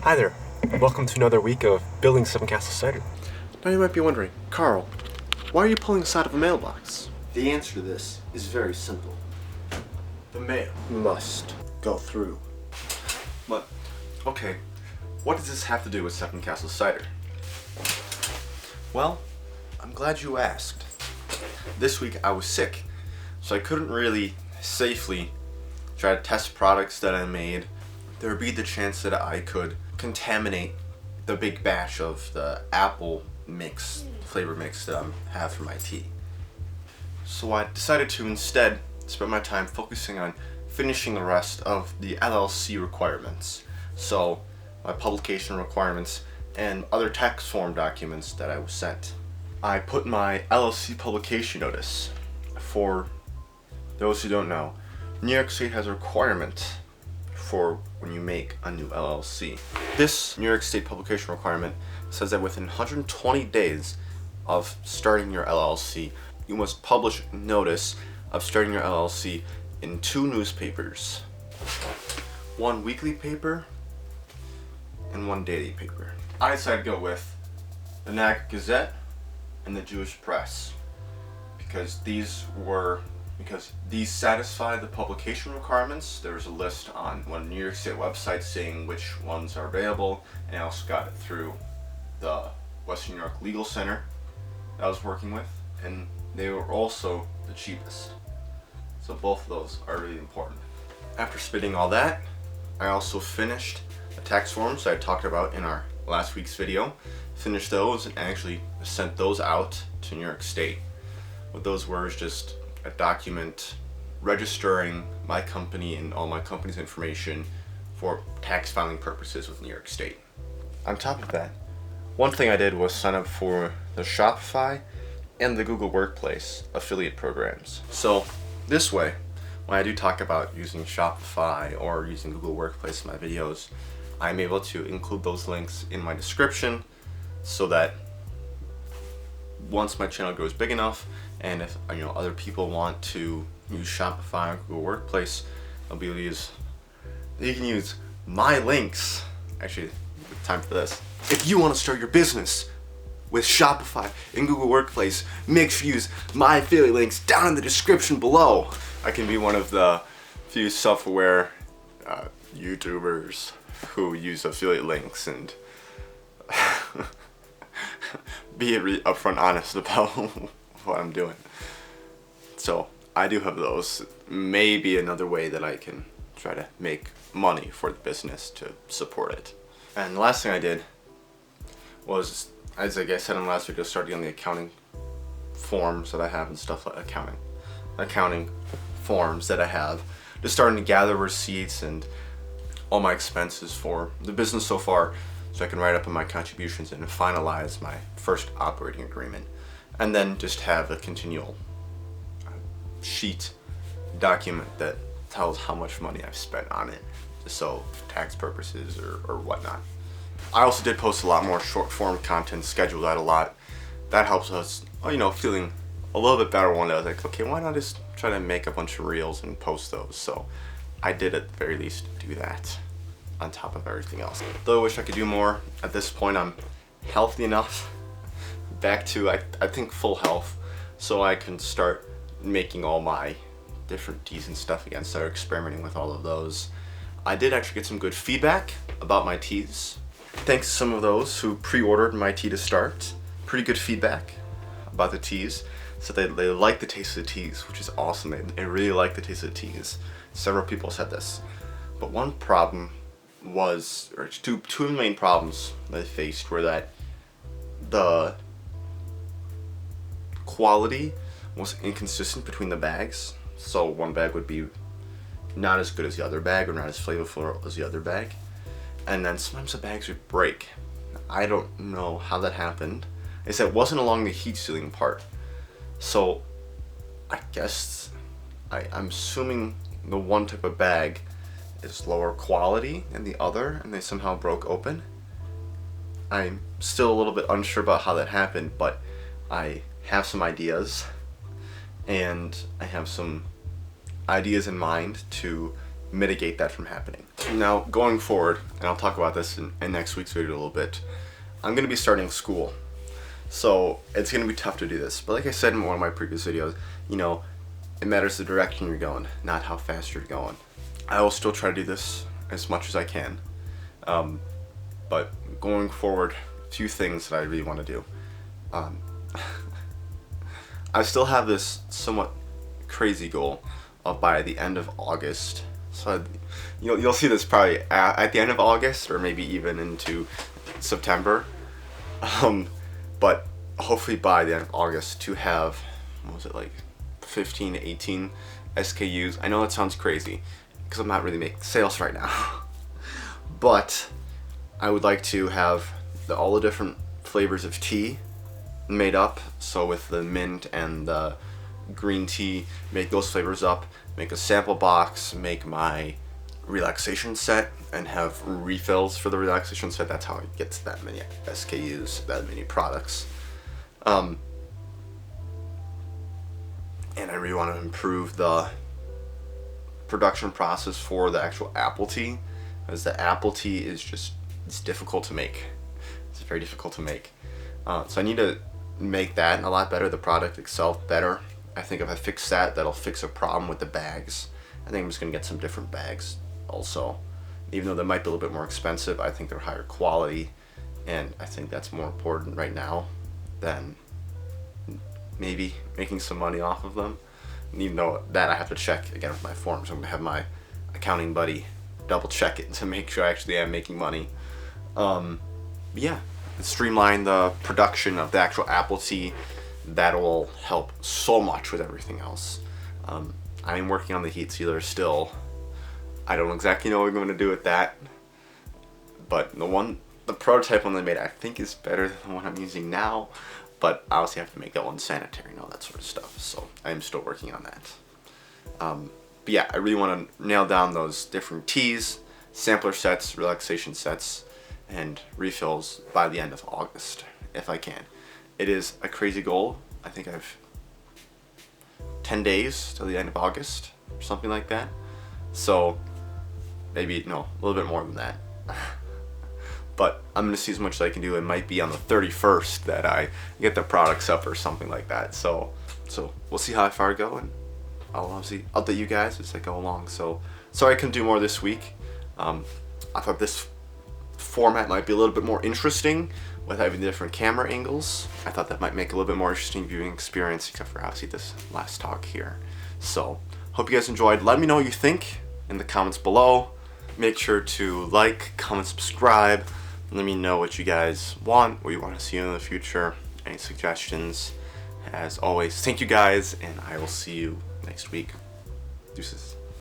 Hi there. Welcome to another week of building Seven Castle Cider. Now you might be wondering, Carl, why are you pulling this out of a mailbox? The answer to this is very simple. The mail must go through. But, okay, what does this have to do with Seven Castle Cider? Well, I'm glad you asked. This week I was sick, so I couldn't really safely try to test products that I made. There would be the chance that I could contaminate the big batch of the apple flavor mix that I have for my tea. So I decided to instead spend my time focusing on finishing the rest of the LLC requirements. So my publication requirements and other tax form documents that I was sent. I put my LLC publication notice. For those who don't know, New York State has a requirement for when you make a new LLC. This New York State publication requirement says that within 120 days of starting your LLC, you must publish notice of starting your LLC in 2 newspapers. 1 weekly paper and 1 daily paper. I decided to go with the Nag Gazette and the Jewish Press because these satisfy the publication requirements. There's a list on one New York State website saying which ones are available, and I also got it through the Western New York Legal Center that I was working with, and they were also the cheapest. So both of those are really important. After spitting all that, I also finished the tax forms I talked about in our last week's video. Finished those and actually sent those out to New York State. What those were is just a document registering my company and all my company's information for tax filing purposes with New York State. On top of that, one thing I did was sign up for the Shopify and the Google Workplace affiliate programs. So this way, when I do talk about using Shopify or using Google Workplace in my videos, I'm able to include those links in my description so that once my channel grows big enough, and if other people want to use Shopify or Google Workplace, they'll be able to use. They can use my links. Actually, time for this. If you want to start your business with Shopify and Google Workplace, make sure you use my affiliate links down in the description below. I can be one of the few self-aware YouTubers who use affiliate links and be really upfront honest about what I'm doing. So I do have those. Maybe another way that I can try to make money for the business to support it. And the last thing I did was, as I said in the last video, starting on the accounting forms that I have and stuff like accounting forms that I have. Just starting to gather receipts and all my expenses for the business so far, so I can write up on my contributions and finalize my first operating agreement. And then just have a continual sheet document that tells how much money I've spent on it, just so tax purposes or whatnot. I also did post a lot more short form content, scheduled that a lot. That helps us, feeling a little bit better one day. I was like, okay, why not just try to make a bunch of reels and post those? So I did at the very least do that on top of everything else. Though I wish I could do more. At this point, I'm healthy enough, back to I think full health, so I can start making all my different teas and stuff again, start experimenting with all of those. I did actually get some good feedback about my teas. Thanks to some of those who pre-ordered my tea to start. Pretty good feedback about the teas. So they like the taste of the teas, which is awesome. They really like the taste of the teas. Several people said this. But one problem was, or two of the main problems that I faced were that the quality was inconsistent between the bags. So one bag would be not as good as the other bag or not as flavorful as the other bag. And then sometimes the bags would break. I don't know how that happened. They said it wasn't along the heat sealing part. So I guess I'm assuming the one type of bag is lower quality than the other and they somehow broke open. I'm still a little bit unsure about how that happened, but I have some ideas and I have some ideas in mind to mitigate that from happening. Now, going forward, and I'll talk about this in next week's video a little bit, I'm going to be starting school. So it's going to be tough to do this. But like I said in one of my previous videos, you know, it matters the direction you're going, not how fast you're going. I will still try to do this as much as I can. But going forward, a few things that I really want to do. I still have this somewhat crazy goal of by the end of August. So you'll see this probably at the end of August or maybe even into September. But hopefully by the end of August to have, what was it, like 15 to 18 SKUs. I know that sounds crazy because I'm not really making sales right now. But I would like to have all the different flavors of tea made up. So with the mint and the green tea, make those flavors up, make a sample box, make my relaxation set, and have refills for the relaxation set. That's how it gets that many SKUs, that many products. And I really want to improve the production process for the actual apple tea, because the apple tea is just, it's difficult to make. It's very difficult to make. So I need to make that a lot better, the product itself better. I think if I fix that, that'll fix a problem with the bags. I think I'm just going to get some different bags also. Even though they might be a little bit more expensive, I think they're higher quality, and I think that's more important right now than maybe making some money off of them. And even though that I have to check again with my forms, I'm going to have my accounting buddy double check it to make sure I actually am making money. Yeah, streamline the production of the actual apple tea. That will help so much with everything else. I'm working on the heat sealer still. I don't exactly know what I'm going to do with that, but the prototype one they made, I think is better than the one I'm using now, but I also have to make that one sanitary and all that sort of stuff, so I'm still working on that. But yeah, I really want to nail down those different teas, sampler sets, relaxation sets, and refills by the end of August, if I can. It is a crazy goal. I think I've 10 days till the end of August, or something like that. So maybe, no, a little bit more than that. But I'm going to see as much as I can do. It might be on the 31st that I get the products up or something like that. So we'll see how far I go, and I'll obviously update you guys as I go along. So sorry I couldn't do more this week. I thought this format might be a little bit more interesting with having the different camera angles. I thought that might make a little bit more interesting viewing experience, except for obviously this last talk here. So hope you guys enjoyed. Let me know what you think in the comments below. Make sure to like, comment, subscribe. Let me know what you guys want, what you want to see in the future, any suggestions. As always, thank you guys, and I will see you next week. Deuces.